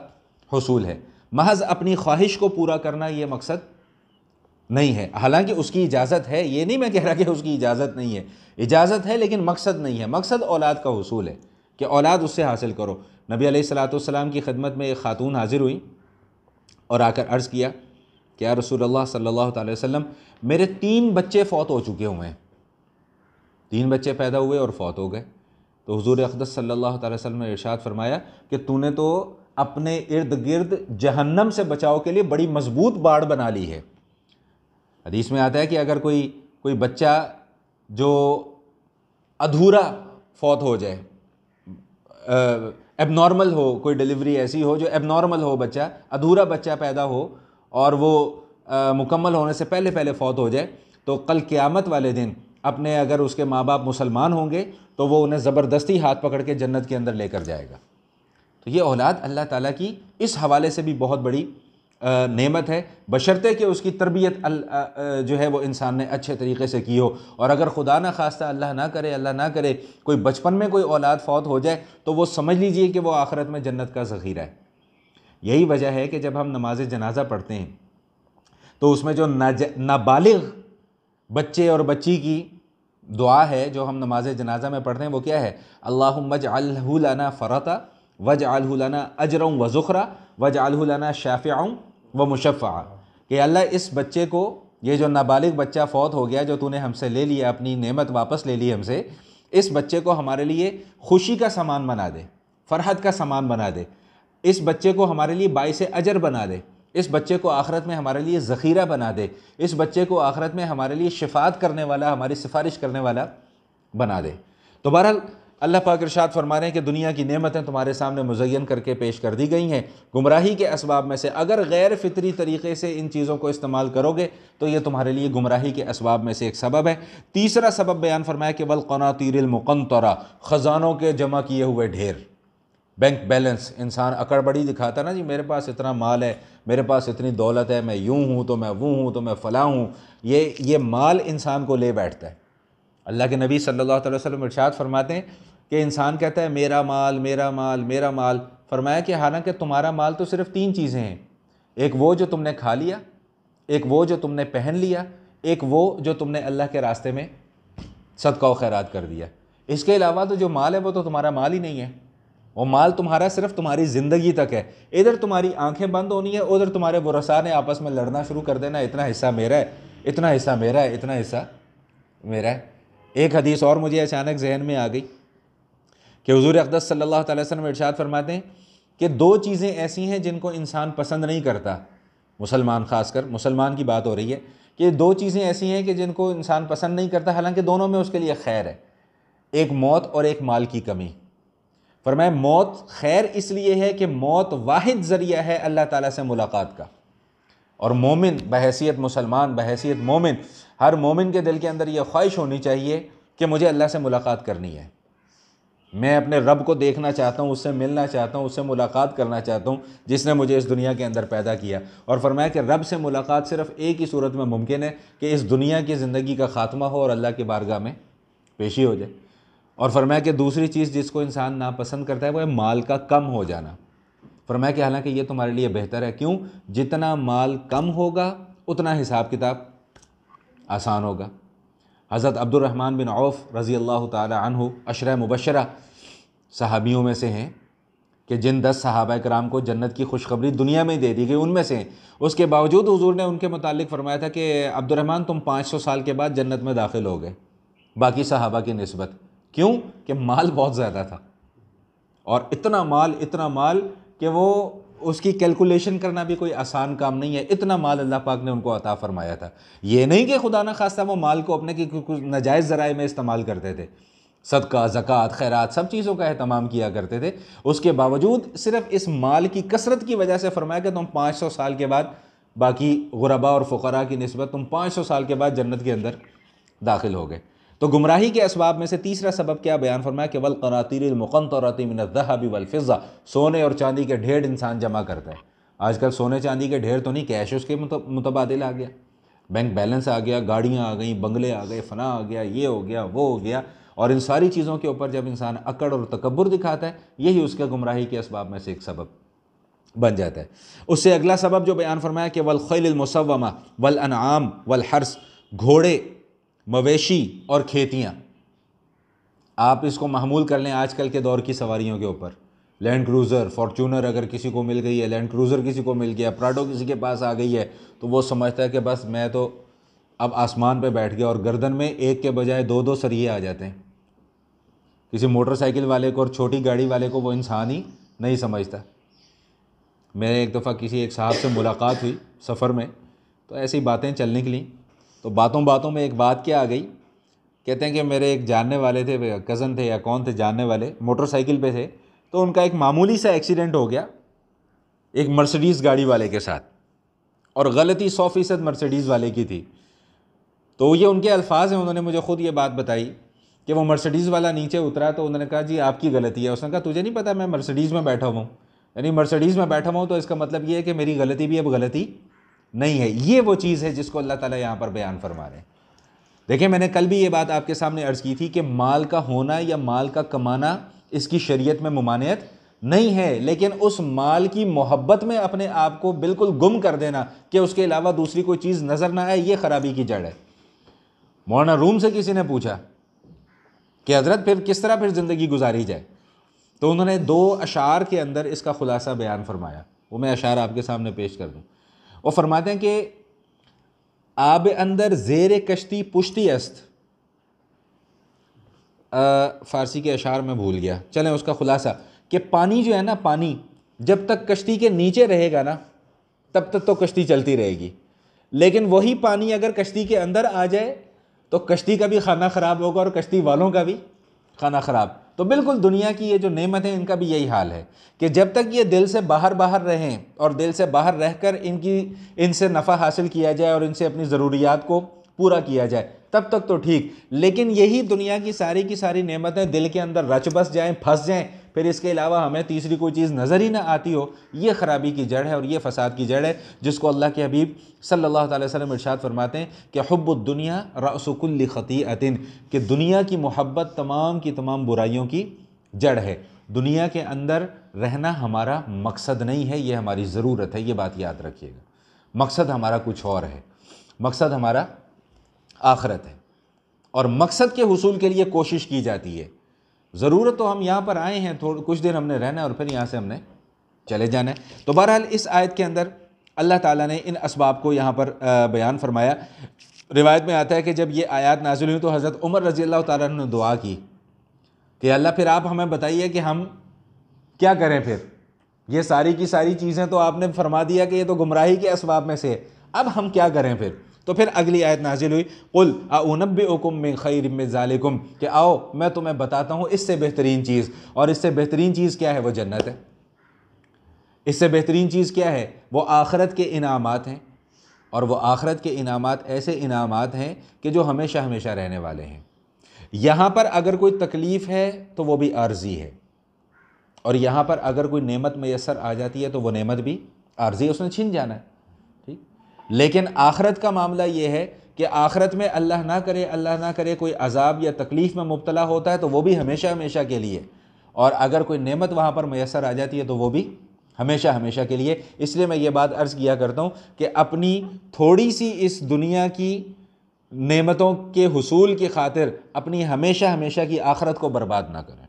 S1: حصول ہے۔ محض اپنی خواہش کو پورا کرنا یہ مقصد نہیں ہے، حالانکہ اس کی اجازت ہے، یہ نہیں میں کہہ رہا کہ اس کی اجازت نہیں ہے، اجازت ہے لیکن مقصد نہیں ہے۔ مقصد اولاد کا حصول ہے کہ اولاد اس سے حاصل کرو۔ نبی علیہ الصلوۃ والسلام کی خدمت میں ایک خاتون حاضر ہوئی اور آ کر عرض کیا کہ یا رسول اللہ صلی اللہ تعالی وسلم، میرے 3 بچے فوت ہو چکے ہوئے ہیں، 3 بچے پیدا ہوئے اور فوت ہو گئے۔ تو حضور اقدس صلی اللہ تعالی وسلم نے ارشاد فرمایا کہ تو نے تو اپنے ارد گرد جہنم سے بچاؤ کے لیے بڑی مضبوط باڑ بنا لی ہے۔ حدیث میں آتا ہے کہ اگر کوئی بچہ جو ادھورا فوت ہو جائے، ایب نارمل ہو، کوئی ڈیلیوری ایسی ہو جو ایب نارمل ہو، بچہ ادھورا بچہ پیدا ہو اور وہ مکمل ہونے سے پہلے فوت ہو جائے، تو کل قیامت والے دن اپنے اگر اس کے ماں باپ مسلمان ہوں گے تو وہ انہیں زبردستی ہاتھ پکڑ کے جنت کے اندر لے کر جائے گا۔ تو یہ اولاد اللہ تعالیٰ کی اس حوالے سے بھی بہت بڑی نعمت ہے، بشرطے کہ اس کی تربیت جو ہے وہ انسان نے اچھے طریقے سے کی ہو۔ اور اگر خدا نہ خواستہ اللہ نہ کرے کوئی بچپن میں کوئی اولاد فوت ہو جائے تو وہ سمجھ لیجئے کہ وہ آخرت میں جنت کا ذخیرہ ہے۔ یہی وجہ ہے کہ جب ہم نماز جنازہ پڑھتے ہیں تو اس میں جو نابالغ بچے اور بچی کی دعا ہے جو ہم نماز جنازہ میں پڑھتے ہیں، وہ کیا ہے؟ اللہم اجعلہ لنا فرطا واجعلہ لنا اجرا وذخرا واجعلہ لنا شافعا ومشفعا، کہ اللہ اس بچے کو، یہ جو نابالغ بچہ فوت ہو گیا جو تو نے ہم سے لے لیا، اپنی نعمت واپس لے لی ہم سے، اس بچے کو ہمارے لیے خوشی کا سامان بنا دے، فرحت کا سامان بنا دے، اس بچے کو ہمارے لیے باعث اجر بنا دے، اس بچے کو آخرت میں ہمارے لیے ذخیرہ بنا دے، اس بچے کو آخرت میں ہمارے لیے شفاعت کرنے والا، ہماری سفارش کرنے والا بنا دے۔ تو بہرحال اللہ پاک ارشاد فرما رہے ہیں کہ دنیا کی نعمتیں تمہارے سامنے مزین کر کے پیش کر دی گئی ہیں، گمراہی کے اسباب میں سے اگر غیر فطری طریقے سے ان چیزوں کو استعمال کرو گے تو یہ تمہارے لیے گمراہی کے اسباب میں سے ایک سبب ہے۔ تیسرا سبب بیان فرمایا کہ والقناطیر المقنطرہ، خزانوں کے جمع کیے ہوئے ڈھیر، بینک بیلنس۔ انسان اکڑ بڑی دکھاتا نا، جی میرے پاس اتنا مال ہے، میرے پاس اتنی دولت ہے، میں یوں ہوں تو میں وہ ہوں تو میں فلاں ہوں، یہ مال انسان کو لے بیٹھتا ہے۔ اللہ کے نبی صلی اللہ علیہ وسلم ارشاد فرماتے ہیں کہ انسان کہتا ہے میرا مال میرا مال میرا مال، فرمایا کہ حالانکہ تمہارا مال تو صرف 3 چیزیں ہیں، ایک وہ جو تم نے کھا لیا، ایک وہ جو تم نے پہن لیا، ایک وہ جو تم نے اللہ کے راستے میں صدقہ و خیرات کر دیا۔ اس کے علاوہ تو جو مال ہے وہ تو تمہارا مال ہی نہیں ہے، وہ مال تمہارا صرف تمہاری زندگی تک ہے۔ ادھر تمہاری آنکھیں بند ہونی ہے، ادھر تمہارے ورثاء نے آپس میں لڑنا شروع کر دینا، اتنا حصہ میرا ہے، اتنا حصہ میرا ہے، اتنا حصہ میرا ہے۔ ایک حدیث اور مجھے اچانک ذہن میں آ گئی کہ حضور اقدس صلی اللہ تعالی وسلم ارشاد فرماتے ہیں کہ 2 چیزیں ایسی ہیں جن کو انسان پسند نہیں کرتا، مسلمان، خاص کر مسلمان کی بات ہو رہی ہے، کہ 2 چیزیں ایسی ہیں کہ جن کو انسان پسند نہیں کرتا، حالانکہ دونوں میں اس کے لیے خیر ہے، ایک موت اور ایک مال کی کمی۔ فرمایا موت خیر اس لیے ہے کہ موت واحد ذریعہ ہے اللہ تعالیٰ سے ملاقات کا، اور مومن بحیثیت مسلمان، بحیثیت مومن، ہر مومن کے دل کے اندر یہ خواہش ہونی چاہیے کہ مجھے اللہ سے ملاقات کرنی ہے، میں اپنے رب کو دیکھنا چاہتا ہوں، اس سے ملنا چاہتا ہوں، اس سے ملاقات کرنا چاہتا ہوں جس نے مجھے اس دنیا کے اندر پیدا کیا۔ اور فرمایا کہ رب سے ملاقات صرف ایک ہی صورت میں ممکن ہے کہ اس دنیا کی زندگی کا خاتمہ ہو اور اللہ کی بارگاہ میں پیشی ہو جائے۔ اور فرمایا کہ دوسری چیز جس کو انسان ناپسند کرتا ہے وہ ہے مال کا کم ہو جانا۔ فرمایا کہ حالانکہ یہ تمہارے لیے بہتر ہے، کیوں؟ جتنا مال کم ہوگا اتنا حساب کتاب آسان ہوگا۔ حضرت عبد الرحمن بن عوف رضی اللہ تعالی عنہ عشرہ مبشرہ صحابیوں میں سے ہیں کہ جن 10 صحابہ کرام کو جنت کی خوشخبری دنیا میں دے دی گئی ان میں سے ہیں۔ اس کے باوجود حضور نے ان کے متعلق فرمایا تھا کہ عبد الرحمن تم 500 سال کے بعد جنت میں داخل ہو گئے باقی صحابہ کی نسبت۔ کیوں؟ کہ مال بہت زیادہ تھا، اور اتنا مال کہ وہ اس کی کیلکولیشن کرنا بھی کوئی آسان کام نہیں ہے، اتنا مال اللہ پاک نے ان کو عطا فرمایا تھا۔ یہ نہیں کہ خدا نہ خواستہ وہ مال کو اپنے کی ناجائز ذرائع میں استعمال کرتے تھے، صدقہ، زکوٰۃ، خیرات سب چیزوں کا اہتمام کیا کرتے تھے، اس کے باوجود صرف اس مال کی کثرت کی وجہ سے فرمایا کہ تم 500 سال کے بعد باقی غرباء اور فقراء کی نسبت تم 500 سال کے بعد جنت کے اندر داخل ہو گئے۔ تو گمراہی کے اسباب میں سے تیسرا سبب کیا بیان فرمایا کہ والقناطیر المقنطرۃ من الذهب والفضہ، سونے اور چاندی کے ڈھیر انسان جمع کرتا ہے۔ آج کل سونے چاندی کے ڈھیر تو نہیں، کیش اس کے متبادل آ گیا، بینک بیلنس آ گیا، گاڑیاں آ گئیں، بنگلے آ گئے، فلاں آ گیا، یہ ہو گیا، وہ ہو گیا، اور ان ساری چیزوں کے اوپر جب انسان اکڑ اور تکبر دکھاتا ہے یہی اس کے گمراہی کے اسباب میں سے ایک سبب بن جاتا ہے۔ اس سے اگلا سبب جو بیان فرمایا کہ والخیل المسومہ والانعام والحرث، گھوڑے، مویشی اور کھیتیاں۔ آپ اس کو محمول کر لیں آج کل کے دور کی سواریوں کے اوپر، لینڈ کروزر، فارچونر اگر کسی کو مل گئی ہے، لینڈ کروزر کسی کو مل گیا، پراڈو کسی کے پاس آ گئی ہے، تو وہ سمجھتا ہے کہ بس میں تو اب آسمان پہ بیٹھ گیا، اور گردن میں ایک کے بجائے 2 سریے آ جاتے ہیں۔ کسی موٹر سائیکل والے کو اور چھوٹی گاڑی والے کو وہ انسان ہی نہیں سمجھتا۔ میرے ایک دفعہ کسی ایک صاحب سے ملاقات ہوئی سفر میں، تو ایسی باتیں چلنے نکلیں، تو باتوں میں ایک بات کیا آ گئی، کہتے ہیں کہ میرے ایک جاننے والے تھے، کزن تھے یا کون تھے جاننے والے، موٹر سائیکل پہ تھے، تو ان کا ایک معمولی سا ایکسیڈنٹ ہو گیا ایک مرسیڈیز گاڑی والے کے ساتھ، اور غلطی 100% مرسیڈیز والے کی تھی۔ تو یہ ان کے الفاظ ہیں، انہوں نے مجھے خود یہ بات بتائی کہ وہ مرسیڈیز والا نیچے اترا تو انہوں نے کہا جی آپ کی غلطی ہے۔ اس نے کہا تجھے نہیں پتا میں مرسیڈیز میں بیٹھا ہوں، یعنی مرسیڈیز میں بیٹھا ہوں تو اس کا مطلب یہ ہے کہ میری غلطی بھی اب غلطی نہیں ہے۔ یہ وہ چیز ہے جس کو اللہ تعالیٰ یہاں پر بیان فرما رہے ہیں۔ دیکھیں میں نے کل بھی یہ بات آپ کے سامنے عرض کی تھی کہ مال کا ہونا یا مال کا کمانا اس کی شریعت میں ممانعت نہیں ہے، لیکن اس مال کی محبت میں اپنے آپ کو بالکل گم کر دینا کہ اس کے علاوہ دوسری کوئی چیز نظر نہ آئے، یہ خرابی کی جڑ ہے۔ مولانا روم سے کسی نے پوچھا کہ حضرت پھر کس طرح پھر زندگی گزاری جائے. تو انہوں نے 2 اشعار کے اندر اس کا خلاصہ بیان فرمایا، وہ میں اشعار آپ کے سامنے پیش کر دوں. وہ فرماتے ہیں کہ آب اندر زیر کشتی پشتی است، فارسی کے اشعار میں بھول گیا، چلیں اس کا خلاصہ کہ پانی جو ہے نا، پانی جب تک کشتی کے نیچے رہے گا نا تب تک تو کشتی چلتی رہے گی، لیکن وہی پانی اگر کشتی کے اندر آ جائے تو کشتی کا بھی کھانا خراب ہوگا اور کشتی والوں کا بھی کھانا خراب. تو بالکل دنیا کی یہ جو نعمت ہیں ان کا بھی یہی حال ہے کہ جب تک یہ دل سے باہر رہیں اور دل سے باہر رہ کر ان سے نفع حاصل کیا جائے اور ان سے اپنی ضروریات کو پورا کیا جائے تب تک تو ٹھیک. لیکن یہی دنیا کی ساری نعمتیں دل کے اندر رچ بس جائیں، پھنس جائیں، پھر اس کے علاوہ ہمیں تیسری کوئی چیز نظر ہی نہ آتی ہو، یہ خرابی کی جڑ ہے اور یہ فساد کی جڑ ہے، جس کو اللہ کے حبیب صلی اللہ تعالی وسلم ارشاد فرماتے ہیں کہ حب الدنیا رأس کل خطیئۃ، کہ دنیا کی محبت تمام کی تمام برائیوں کی جڑ ہے. دنیا کے اندر رہنا ہمارا مقصد نہیں ہے، یہ ہماری ضرورت ہے، یہ بات یاد رکھیے گا. مقصد ہمارا کچھ اور ہے، مقصد ہمارا آخرت ہے، اور مقصد کے حصول کے لیے کوشش کی جاتی ہے. ضرورت تو ہم یہاں پر آئے ہیں، کچھ دن ہم نے رہنا ہے اور پھر یہاں سے ہم نے چلے جانا ہے. تو بہرحال اس آیت کے اندر اللہ تعالیٰ نے ان اسباب کو یہاں پر بیان فرمایا. روایت میں آتا ہے کہ جب یہ آیات نازل ہوئی تو حضرت عمر رضی اللہ تعالیٰ عنہ نے دعا کی کہ اللہ پھر آپ ہمیں بتائیے کہ ہم کیا کریں. پھر یہ ساری کی ساری چیزیں تو آپ نے فرما دیا کہ یہ تو گمراہی کے اسباب میں سے ہے، اب ہم کیا کریں پھر. تو پھر اگلی آیت نازل ہوئی، قل اعنبئکم من خیر من ذالکم، کہ آؤ میں تمہیں بتاتا ہوں اس سے بہترین چیز، اور اس سے بہترین چیز کیا ہے؟ وہ جنت ہے. اس سے بہترین چیز کیا ہے؟ وہ آخرت کے انعامات ہیں، اور وہ آخرت کے انعامات ایسے انعامات ہیں کہ جو ہمیشہ ہمیشہ رہنے والے ہیں. یہاں پر اگر کوئی تکلیف ہے تو وہ بھی عارضی ہے، اور یہاں پر اگر کوئی نعمت میسر آ جاتی ہے تو وہ نعمت بھی عارضی ہے، اس نے چھن جانا ہے. ٹھیک، لیکن آخرت کا معاملہ یہ ہے کہ آخرت میں اللہ نہ کرے کوئی عذاب یا تکلیف میں مبتلا ہوتا ہے تو وہ بھی ہمیشہ ہمیشہ کے لیے، اور اگر کوئی نعمت وہاں پر میسر آ جاتی ہے تو وہ بھی ہمیشہ ہمیشہ کے لیے. اس لیے میں یہ بات عرض کیا کرتا ہوں کہ اپنی تھوڑی سی اس دنیا کی نعمتوں کے حصول کی خاطر اپنی ہمیشہ ہمیشہ کی آخرت کو برباد نہ کریں.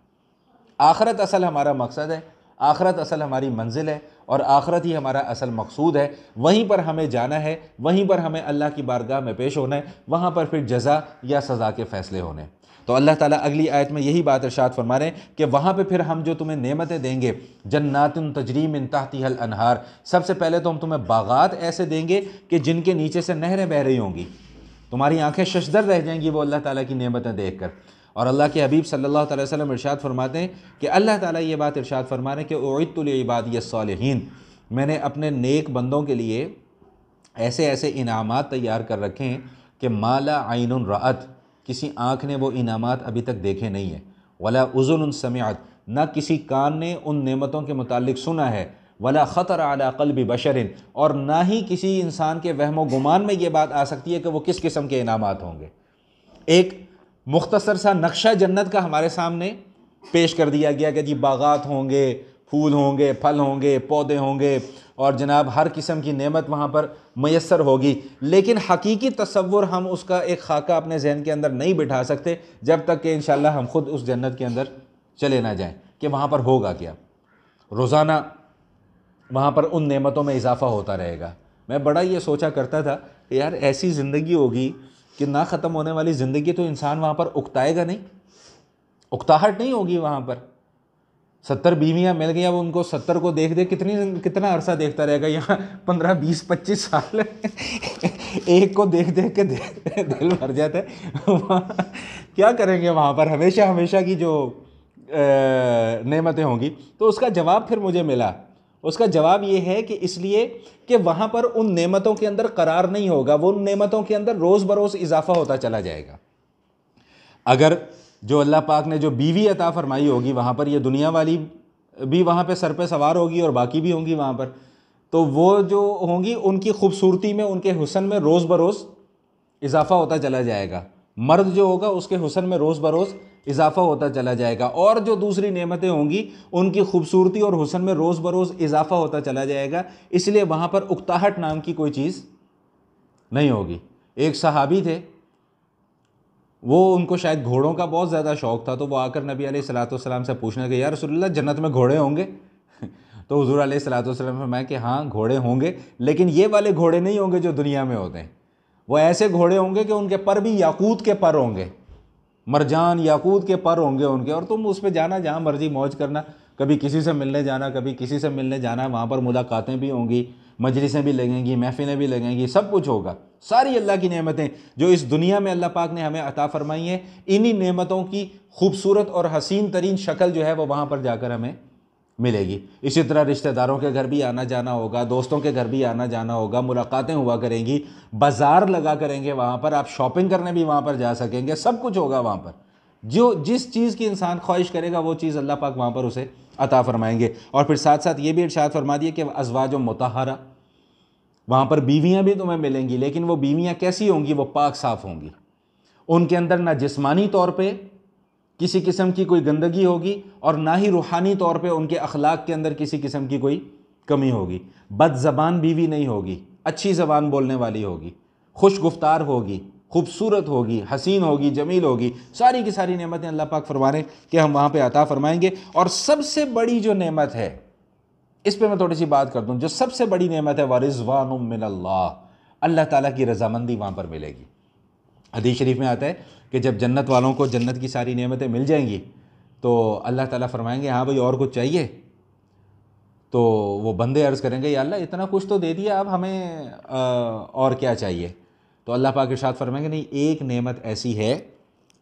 S1: آخرت اصل ہمارا مقصد ہے، آخرت اصل ہماری منزل ہے، اور آخرت ہی ہمارا اصل مقصود ہے. وہیں پر ہمیں جانا ہے، وہیں پر ہمیں اللہ کی بارگاہ میں پیش ہونا ہے، وہاں پر پھر جزا یا سزا کے فیصلے ہونے ہیں. تو اللہ تعالیٰ اگلی آیت میں یہی بات ارشاد فرما رہے ہیں کہ وہاں پہ پھر ہم جو تمہیں نعمتیں دیں گے، جنات تجری من تحتها الانہار، سب سے پہلے تو ہم تمہیں باغات ایسے دیں گے کہ جن کے نیچے سے نہریں بہہ رہی ہوں گی، تمہاری آنکھیں ششدر رہ جائیں گی وہ اللہ تعالیٰ کی نعمتیں دیکھ کر. اور اللہ کے حبیب صلی اللہ علیہ وسلم ارشاد فرماتے ہیں کہ اللہ تعالیٰ یہ بات ارشاد فرما رہے ہیں کہ اعدت لعبادی الصالحین، میں نے اپنے نیک بندوں کے لیے ایسے ایسے انعامات تیار کر رکھے ہیں کہ ما لا عین رأت، کسی آنکھ نے وہ انعامات ابھی تک دیکھے نہیں ہیں، ولا اذن سمعت، نہ کسی کان نے ان نعمتوں کے متعلق سنا ہے، ولا خطر علی قلب بشر، اور نہ ہی کسی انسان کے وہم و گمان میں یہ بات آ سکتی ہے کہ وہ کس قسم کے انعامات ہوں گے. ایک مختصر سا نقشہ جنت کا ہمارے سامنے پیش کر دیا گیا کہ جی باغات ہوں گے، پھول ہوں گے، پھل ہوں گے، پودے ہوں گے، اور جناب ہر قسم کی نعمت وہاں پر میسر ہوگی. لیکن حقیقی تصور ہم اس کا ایک خاکہ اپنے ذہن کے اندر نہیں بٹھا سکتے جب تک کہ انشاءاللہ ہم خود اس جنت کے اندر چلے نہ جائیں کہ وہاں پر ہوگا کیا. روزانہ وہاں پر ان نعمتوں میں اضافہ ہوتا رہے گا. میں بڑا یہ سوچا کرتا تھا کہ یار ایسی زندگی ہوگی کہ نہ ختم ہونے والی زندگی، تو انسان وہاں پر اکتائے گا نہیں، اکتاہٹ نہیں ہوگی وہاں پر. 70 بیویاں مل گئی، اب ان کو 70 کو دیکھ کتنا عرصہ دیکھتا رہے گا. یہاں 15 20 25 سال ایک کو دیکھ کے دل بھر جاتا ہے. کیا کریں گے وہاں پر ہمیشہ ہمیشہ کی جو نعمتیں ہوں گی. تو اس کا جواب پھر مجھے ملا، اس کا جواب یہ ہے کہ اس لیے کہ وہاں پر ان نعمتوں کے اندر قرار نہیں ہوگا، وہ ان نعمتوں کے اندر روز بروز اضافہ ہوتا چلا جائے گا. اگر جو اللہ پاک نے جو بیوی عطا فرمائی ہوگی وہاں پر، یہ دنیا والی بھی وہاں پہ سر پہ سوار ہوگی اور باقی بھی ہوں گی وہاں پر، تو وہ جو ہوں گی ان کی خوبصورتی میں، ان کے حسن میں روز بروز اضافہ ہوتا چلا جائے گا. مرد جو ہوگا اس کے حسن میں روز بروز اضافہ ہوتا چلا جائے گا، اور جو دوسری نعمتیں ہوں گی ان کی خوبصورتی اور حسن میں روز بروز اضافہ ہوتا چلا جائے گا. اس لیے وہاں پر اکتاہٹ نام کی کوئی چیز نہیں ہوگی. ایک صحابی تھے، وہ ان کو شاید گھوڑوں کا بہت زیادہ شوق تھا، تو وہ آ کر نبی علیہ الصلوۃ والسلام سے پوچھنے کہ یا رسول اللہ جنت میں گھوڑے ہوں گے؟ تو حضور علیہ الصلوۃ والسلام نے فرمایا کہ ہاں گھوڑے ہوں گے، لیکن یہ والے گھوڑے نہیں ہوں گے جو دنیا میں ہوتے ہیں، وہ ایسے گھوڑے ہوں گے کہ ان کے پر بھی یاقوت کے پر ہوں گے، مرجان یاقوت کے پر ہوں گے ان کے، اور تم اس پہ جانا جہاں مرضی موج کرنا، کبھی کسی سے ملنے جانا، کبھی کسی سے ملنے جانا، وہاں پر ملاقاتیں بھی ہوں گی، مجلسیں بھی لگیں گی، محفلیں بھی لگیں گی، سب کچھ ہوگا۔ ساری اللہ کی نعمتیں جو اس دنیا میں اللہ پاک نے ہمیں عطا فرمائی ہیں، انہی نعمتوں کی خوبصورت اور حسین ترین شکل جو ہے وہ وہاں پر جا کر ہمیں ملے گی۔ اسی طرح رشتہ داروں کے گھر بھی آنا جانا ہوگا، دوستوں کے گھر بھی آنا جانا ہوگا، ملاقاتیں ہوا کریں گی، بازار لگا کریں گے وہاں پر، آپ شاپنگ کرنے بھی وہاں پر جا سکیں گے، سب کچھ ہوگا وہاں پر۔ جو جس چیز کی انسان خواہش کرے گا وہ چیز اللہ پاک وہاں پر اسے عطا فرمائیں گے۔ اور پھر ساتھ ساتھ یہ بھی ارشاد فرما دیے کہ ازواج مطہرہ، وہاں پر بیویاں بھی تمہیں ملیں گی، لیکن وہ بیویاں کیسی ہوں گی؟ وہ پاک صاف ہوں گی، ان کے اندر نہ جسمانی طور پہ کسی قسم کی کوئی گندگی ہوگی، اور نہ ہی روحانی طور پہ ان کے اخلاق کے اندر کسی قسم کی کوئی کمی ہوگی۔ بد زبان بیوی نہیں ہوگی، اچھی زبان بولنے والی ہوگی، خوش گفتار ہوگی، خوبصورت ہوگی، حسین ہوگی، جمیل ہوگی، ساری کی ساری نعمتیں اللہ پاک فرما رہے ہیں کہ ہم وہاں پہ عطا فرمائیں گے۔ اور سب سے بڑی جو نعمت ہے، اس پہ میں تھوڑی سی بات کر دوں، جو سب سے بڑی نعمت ہے وَرِضْوَانٌ مِّنَ اللَّهِ، اللہ تعالیٰ کی رضامندی وہاں پر ملے گی۔ حدیث شریف میں آتا ہے کہ جب جنت والوں کو جنت کی ساری نعمتیں مل جائیں گی تو اللہ تعالیٰ فرمائیں گے ہاں بھئی اور کچھ چاہیے؟ تو وہ بندے عرض کریں گے یا اللہ اتنا کچھ تو دے دیا، اب ہمیں اور کیا چاہیے؟ تو اللہ پاک ارشاد فرمائیں گے نہیں، ایک نعمت ایسی ہے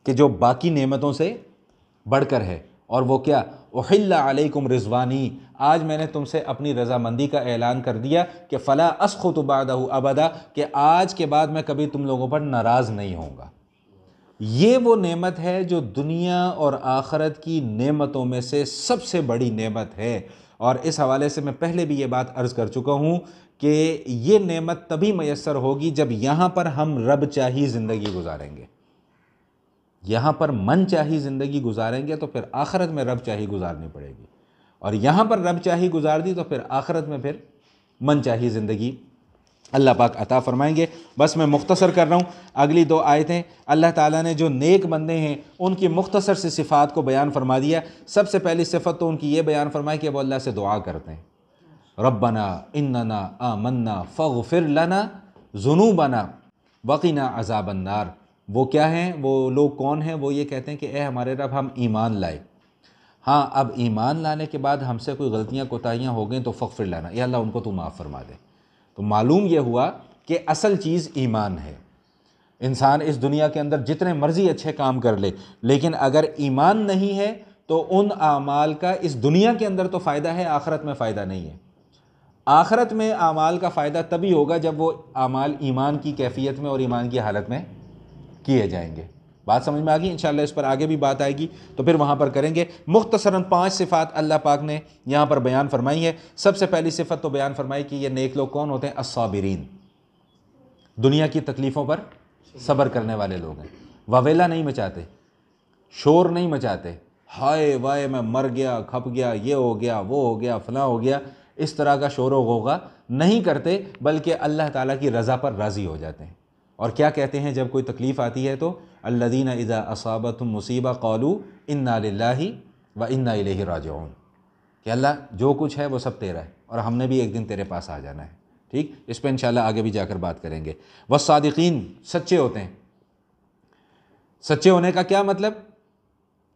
S1: کہ جو باقی نعمتوں سے بڑھ کر ہے، اور وہ کیا؟ احل علیکم رضوانی، آج میں نے تم سے اپنی رضامندی کا اعلان کر دیا کہ فلا اسخط بعدہ ابدا، کہ آج کے بعد میں کبھی تم لوگوں پر ناراض نہیں ہوں گا۔ یہ وہ نعمت ہے جو دنیا اور آخرت کی نعمتوں میں سے سب سے بڑی نعمت ہے، اور اس حوالے سے میں پہلے بھی یہ بات عرض کر چکا ہوں کہ یہ نعمت تبھی میسر ہوگی جب یہاں پر ہم رب چاہی زندگی گزاریں گے، یہاں پر من چاہی زندگی گزاریں گے تو پھر آخرت میں رب چاہی گزارنی پڑے گی، اور یہاں پر رب چاہی گزار دی تو پھر آخرت میں پھر من چاہی زندگی اللہ پاک عطا فرمائیں گے۔ بس میں مختصر کر رہا ہوں، اگلی دو آیتیں اللہ تعالیٰ نے جو نیک بندے ہیں ان کی مختصر سی صفات کو بیان فرما دیا۔ سب سے پہلی صفت تو ان کی یہ بیان فرمائی کہ وہ اللہ سے دعا کرتے ہیں، ربنا اننا آمنا فاغفر لنا ذنوبنا وقنا عذاب النار۔ وہ کیا ہیں؟ وہ لوگ کون ہیں؟ وہ یہ کہتے ہیں کہ اے ہمارے رب ہم ایمان لائے، ہاں اب ایمان لانے کے بعد ہم سے کوئی غلطیاں کوتاہیاں ہو گئیں تو فاغفر لنا، یا اللہ ان کو تو معاف فرما دے۔ تو معلوم یہ ہوا کہ اصل چیز ایمان ہے۔ انسان اس دنیا کے اندر جتنے مرضی اچھے کام کر لے، لیکن اگر ایمان نہیں ہے تو ان اعمال کا اس دنیا کے اندر تو فائدہ ہے، آخرت میں فائدہ نہیں ہے۔ آخرت میں اعمال کا فائدہ تبھی ہوگا جب وہ اعمال ایمان کی کیفیت میں اور ایمان کی حالت میں کیے جائیں گے۔ بات سمجھ میں آ گئی؟ انشاءاللہ اس پر آگے بھی بات آئے گی تو پھر وہاں پر کریں گے۔ مختصراً 5 صفات اللہ پاک نے یہاں پر بیان فرمائی ہے۔ سب سے پہلی صفت تو بیان فرمائی کہ یہ نیک لوگ کون ہوتے ہیں؟ الصابرین، دنیا کی تکلیفوں پر صبر کرنے والے لوگ ہیں، واویلا نہیں مچاتے، شور نہیں مچاتے، ہائے وائے میں مر گیا، کھپ گیا، یہ ہو گیا، وہ ہو گیا، فلاں ہو گیا، اس طرح کا شور و غوغا نہیں کرتے، بلکہ اللہ تعالیٰ کی رضا پر راضی ہو جاتے ہیں۔ اور کیا کہتے ہیں جب کوئی تکلیف آتی ہے تو الذین اذا اصابتہم مصیبہ قالوا انا للہ و انا الیہ راجعون، کہ اللہ جو کچھ ہے وہ سب تیرا ہے اور ہم نے بھی ایک دن تیرے پاس آ جانا ہے۔ ٹھیک، اس پہ انشاءاللہ آگے بھی جا کر بات کریں گے۔ والصادقین، سچے ہوتے ہیں۔ سچے ہونے کا کیا مطلب؟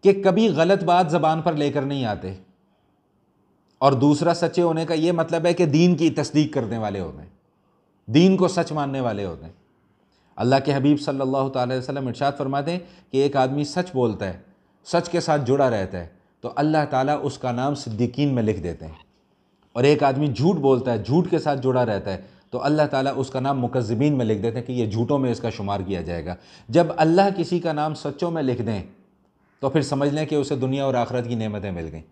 S1: کہ کبھی غلط بات زبان پر لے کر نہیں آتے، اور دوسرا سچے ہونے کا یہ مطلب ہے کہ دین کی تصدیق کرنے والے ہوتے ہیں، دین کو سچ ماننے والے ہوتے ہیں۔ اللہ کے حبیب صلی اللہ تعالی وسلم ارشاد فرماتے ہیں کہ ایک آدمی سچ بولتا ہے، سچ کے ساتھ جڑا رہتا ہے تو اللہ تعالیٰ اس کا نام صدیقین میں لکھ دیتے ہیں، اور ایک آدمی جھوٹ بولتا ہے، جھوٹ کے ساتھ جڑا رہتا ہے تو اللہ تعالیٰ اس کا نام مکذبین میں لکھ دیتے ہیں کہ یہ جھوٹوں میں اس کا شمار کیا جائے گا۔ جب اللہ کسی کا نام سچوں میں لکھ دیں تو پھر سمجھ لیں کہ اسے دنیا اور آخرت کی نعمتیں مل گئیں،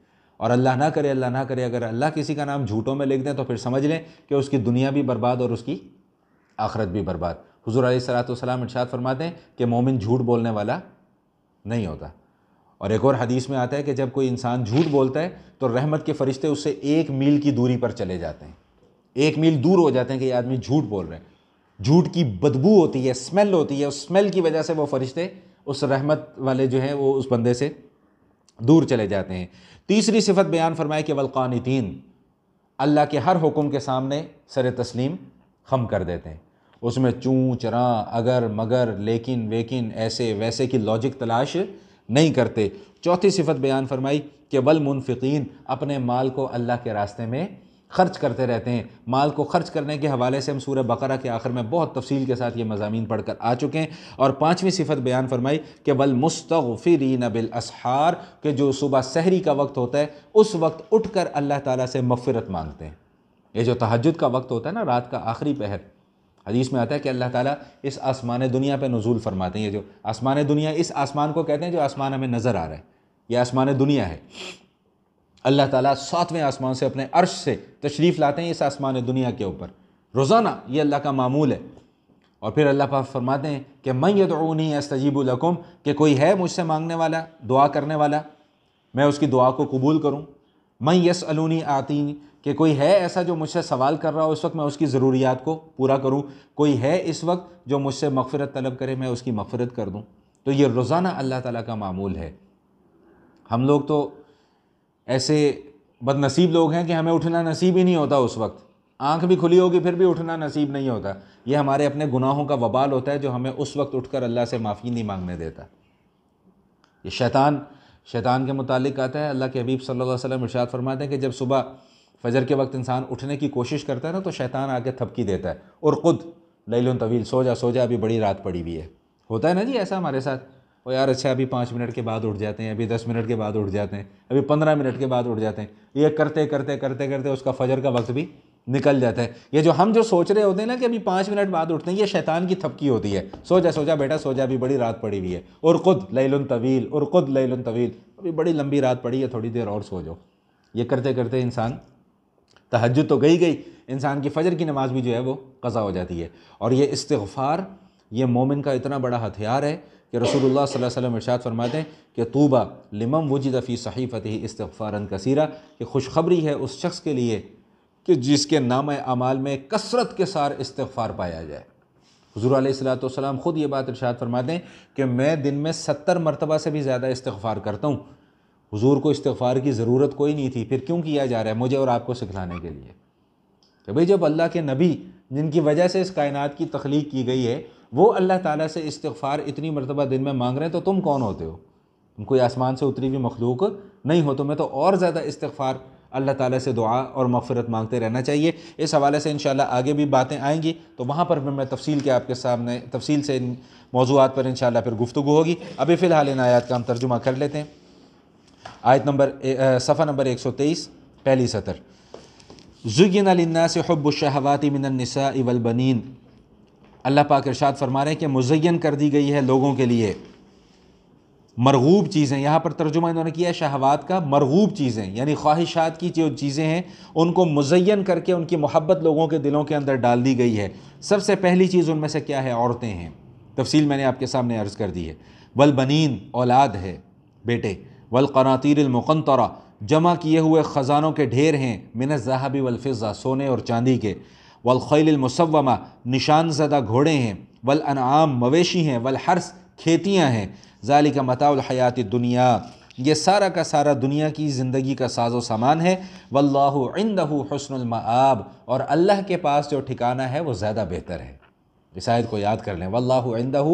S1: اور اللہ نہ کرے اگر اللہ کسی کا نام جھوٹوں میں لکھ دیں تو پھر سمجھ لیں کہ اس کی دنیا بھی برباد اور اس کی آخرت بھی برباد۔ حضور علیہ الصلوۃ والسلام ارشاد فرماتے ہیں کہ مومن جھوٹ بولنے والا نہیں ہوتا۔ اور ایک اور حدیث میں آتا ہے کہ جب کوئی انسان جھوٹ بولتا ہے تو رحمت کے فرشتے اس سے 1 میل کی دوری پر چلے جاتے ہیں، 1 میل دور ہو جاتے ہیں کہ یہ آدمی جھوٹ بول رہے ہیں۔ جھوٹ کی بدبو ہوتی ہے، اسمیل ہوتی ہے، اس اسمیل کی وجہ سے وہ فرشتے اس رحمت والے جو ہیں وہ اس بندے سے دور چلے جاتے ہیں۔ تیسری صفت بیان فرمائے کہ والقانتین، اللہ کے ہر حکم کے سامنے سر تسلیم خم کر دیتے ہیں، اس میں چوں چراں اگر مگر لیکن ویکن ایسے ویسے کی لاجک تلاش نہیں کرتے۔ چوتھی صفت بیان فرمائی کہ والمنفقین، اپنے مال کو اللہ کے راستے میں خرچ کرتے رہتے ہیں۔ مال کو خرچ کرنے کے حوالے سے ہم سورہ بقرہ کے آخر میں بہت تفصیل کے ساتھ یہ مضامین پڑھ کر آ چکے ہیں۔ اور پانچویں صفت بیان فرمائی کہ والمستغفرین بالاسحار، کہ جو صبح سحری کا وقت ہوتا ہے اس وقت اٹھ کر اللہ تعالیٰ سے مغفرت مانگتے ہیں۔ یہ جو تہجد کا وقت ہوتا ہے نا، رات کا آخری پہر، حدیث میں آتا ہے کہ اللہ تعالیٰ اس آسمان دنیا پہ نزول فرماتے ہیں۔ یہ جو آسمان دنیا، اس آسمان کو کہتے ہیں جو آسمان ہمیں نظر آ رہا ہے، یہ آسمان دنیا ہے۔ اللہ تعالیٰ 7ویں آسمان سے اپنے عرش سے تشریف لاتے ہیں اس آسمان دنیا کے اوپر روزانہ، یہ اللہ کا معمول ہے۔ اور پھر اللہ پاک فرماتے ہیں کہ من یدعونی استجیب لکم، کہ کوئی ہے مجھ سے مانگنے والا، دعا کرنے والا، میں اس کی دعا کو قبول کروں۔ من یسألونی آتینی، کہ کوئی ہے ایسا جو مجھ سے سوال کر رہا ہو اس وقت میں اس کی ضروریات کو پورا کروں۔ کوئی ہے اس وقت جو مجھ سے مغفرت طلب کرے، میں اس کی مغفرت کر دوں۔ تو یہ روزانہ اللہ تعالیٰ کا معمول ہے۔ ہم لوگ تو ایسے بد نصیب لوگ ہیں کہ ہمیں اٹھنا نصیب ہی نہیں ہوتا، اس وقت آنکھ بھی کھلی ہوگی پھر بھی اٹھنا نصیب نہیں ہوتا۔ یہ ہمارے اپنے گناہوں کا وبال ہوتا ہے جو ہمیں اس وقت اٹھ کر اللہ سے معافی نہیں مانگنے دیتا۔ یہ شیطان کے متعلق آتا ہے، اللہ کے حبیب صلی اللہ علیہ وسلم ارشاد فرماتے ہیں کہ جب صبح فجر کے وقت انسان اٹھنے کی کوشش کرتا ہے نا تو شیطان آ کے تھپکی دیتا ہے، ارقد لیل طویل، سو جا سو جا، ابھی بڑی رات پڑی ہوئی ہے۔ ہوتا ہے نا جی ایسا ہمارے ساتھ، وہ یار اچھا ابھی 5 منٹ کے بعد اٹھ جاتے ہیں، ابھی 10 منٹ کے بعد اٹھ جاتے ہیں، ابھی 15 منٹ کے بعد اٹھ جاتے ہیں، یہ کرتے کرتے کرتے کرتے اس کا فجر کا وقت بھی نکل جاتا ہے۔ یہ جو ہم سوچ رہے ہوتے ہیں نا کہ ابھی 5 منٹ بعد اٹھتے ہیں، یہ شیطان کی تھپکی ہوتی ہے، سو جا بیٹا سو جا، ابھی بڑی رات پڑی ہوئی ہے، ارقد لیل طویل، ارقد لیل طویل، ابھی بڑی لمبی رات پڑی ہے، تھوڑی دیر اور سو جاؤ۔ یہ کرتے کرتے انسان، تہجد تو گئی، انسان کی فجر کی نماز بھی جو ہے وہ قضا ہو جاتی ہے۔ اور یہ استغفار، یہ مومن کا اتنا بڑا ہتھیار ہے کہ رسول اللہ صلی اللہ علیہ وسلم ارشاد فرماتے ہیں کہ طوبیٰ لمن وجد فی صحیفتہ استغفارا کثیرا، کہ خوشخبری ہے اس شخص کے لیے کہ جس کے نامہ اعمال میں کثرت کے ساتھ استغفار پایا جائے۔ حضور علیہ الصلوۃ والسلام خود یہ بات ارشاد فرماتے ہیں کہ میں دن میں 70 مرتبہ سے بھی زیادہ استغفار کرتا ہوں۔ حضور کو استغفار کی ضرورت کوئی نہیں تھی، پھر کیوں کیا جا رہا ہے؟ مجھے اور آپ کو سکھلانے کے لیے کہ بھئی جب اللہ کے نبی جن کی وجہ سے اس کائنات کی تخلیق کی گئی ہے وہ اللہ تعالیٰ سے استغفار اتنی مرتبہ دن میں مانگ رہے ہیں تو تم کون ہوتے ہو؟ تم کوئی آسمان سے اتری ہوئی مخلوق نہیں ہو، تمہیں تو اور زیادہ استغفار اللہ تعالیٰ سے دعا اور مغفرت مانگتے رہنا چاہیے۔ اس حوالے سے انشاءاللہ آگے بھی باتیں آئیں گی تو وہاں پر میں تفصیل کے آپ کے سامنے تفصیل سے ان موضوعات پر انشاءاللہ پھر گفتگو ہوگی۔ ابھی فی الحال ان آیات کا ہم ترجمہ کر لیتے ہیں۔ صفحہ نمبر 123، پہلی سطر۔ زُيِّنَ لِلنَّاسِ حُبُّ الشَّهَوَاتِ مِنَ النِّسَاءِ وَالْبَنِينَ، اللہ پاک ارشاد فرما رہے ہیں کہ مزین کر دی گئی ہے لوگوں کے لیے مرغوب چیزیں۔ یہاں پر ترجمہ انہوں نے کیا ہے شہوات کا، مرغوب چیزیں یعنی خواہشات کی جو چیزیں ہیں ان کو مزین کر کے ان کی محبت لوگوں کے دلوں کے اندر ڈال دی گئی ہے۔ سب سے پہلی چیز ان میں سے کیا ہے؟ عورتیں ہیں، تفصیل میں نے آپ کے سامنے عرض کر دی ہے۔ والبنین، اولاد ہے، بیٹے۔ والقناطیر المقنطرہ، جمع کیے ہوئے خزانوں کے ڈھیر ہیں، من الذہب والفضہ، سونے اور چاندی کے۔ والخیل المسومہ، نشان زدہ گھوڑے ہیں۔ والانعام، مویشی ہیں۔ والحرث، کھیتیاں ہیں۔ ذالک متاع الحیات الدنیا، یہ سارا کا سارا دنیا کی زندگی کا ساز و سامان ہے۔ واللہ عندہ حسن المآب، اور اللہ کے پاس جو ٹھکانہ ہے وہ زیادہ بہتر ہے۔ اس آیت کو یاد کر لیں، واللہ عندہ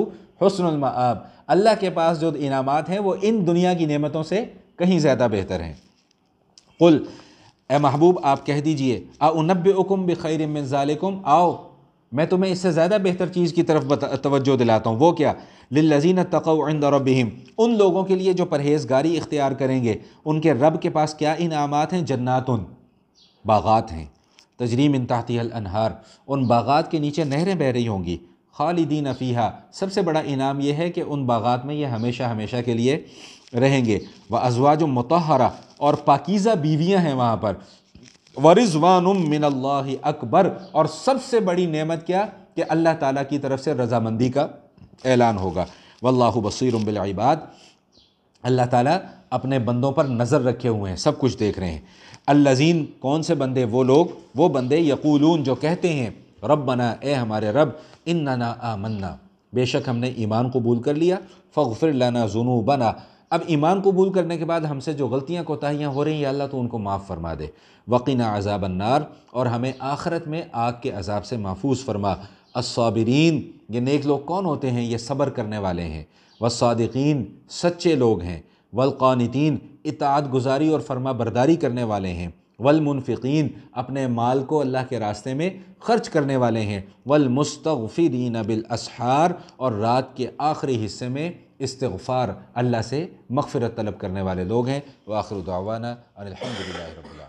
S1: حسن المآب، اللہ کے پاس جو انعامات ہیں وہ ان دنیا کی نعمتوں سے کہیں زیادہ بہتر ہیں۔ قل، اے محبوب آپ کہہ دیجئے، اَأُنَبِّئُكُم بِخَيْرٍ مِّن ذَلِكُمْ، آؤ میں تمہیں اس سے زیادہ بہتر چیز کی طرف توجہ دلاتا ہوں۔ وہ کیا؟ لِلَّذِينَ اتَّقَوْا عِندَ رَبِّهِمْ، ان لوگوں کے لیے جو پرہیزگاری اختیار کریں گے ان کے رب کے پاس کیا انعامات ہیں؟ جناتن، باغات ہیں، تجری من تحتها الانہار، ان باغات کے نیچے نہریں بہہ رہی ہوں گی، خالدین فیہا، سب سے بڑا انعام یہ ہے کہ ان باغات میں یہ ہمیشہ ہمیشہ کے لیے رہیں گے۔ وَأَزْوَاجٌ مُطَہَّرَةٌ، اور پاکیزہ بیویاں ہیں وہاں پر۔ وَرِضْوَانٌ مِّنَ اللَّهِ اکبر، اور سب سے بڑی نعمت کیا؟ کہ اللہ تعالیٰ کی طرف سے رضامندی کا اعلان ہوگا۔ واللہ بصیر بالعباد، اللہ تعالیٰ اپنے بندوں پر نظر رکھے ہوئے ہیں، سب کچھ دیکھ رہے ہیں۔ الذین، کون سے بندے؟ وہ لوگ، وہ بندے، یقولون، جو کہتے ہیں، ربنا، اے ہمارے رب، اننا آمنا، بے شک ہم نے ایمان قبول کر لیا، فاغفر لنا ذنوبنا، اب ایمان قبول کرنے کے بعد ہم سے جو غلطیاں کوتاہیاں ہو رہی ہیں یا اللہ تو ان کو معاف فرما دے، وقنا عذاب النار، اور ہمیں آخرت میں آگ کے عذاب سے محفوظ فرما، الصابرین، یہ نیک لوگ کون ہوتے ہیں؟ یہ صبر کرنے والے ہیں، والصادقین، سچے لوگ ہیں، والقانتین، اطاعت گزاری اور فرما برداری کرنے والے ہیں، والمنفقین، اپنے مال کو اللہ کے راستے میں خرچ کرنے والے ہیں، والمستغفرین بالاسحار، اور رات کے آخری حصے میں استغفار، اللہ سے مغفرت طلب کرنے والے لوگ ہیں۔ وآخر دعوانا ان الحمد للہ رب العالمین۔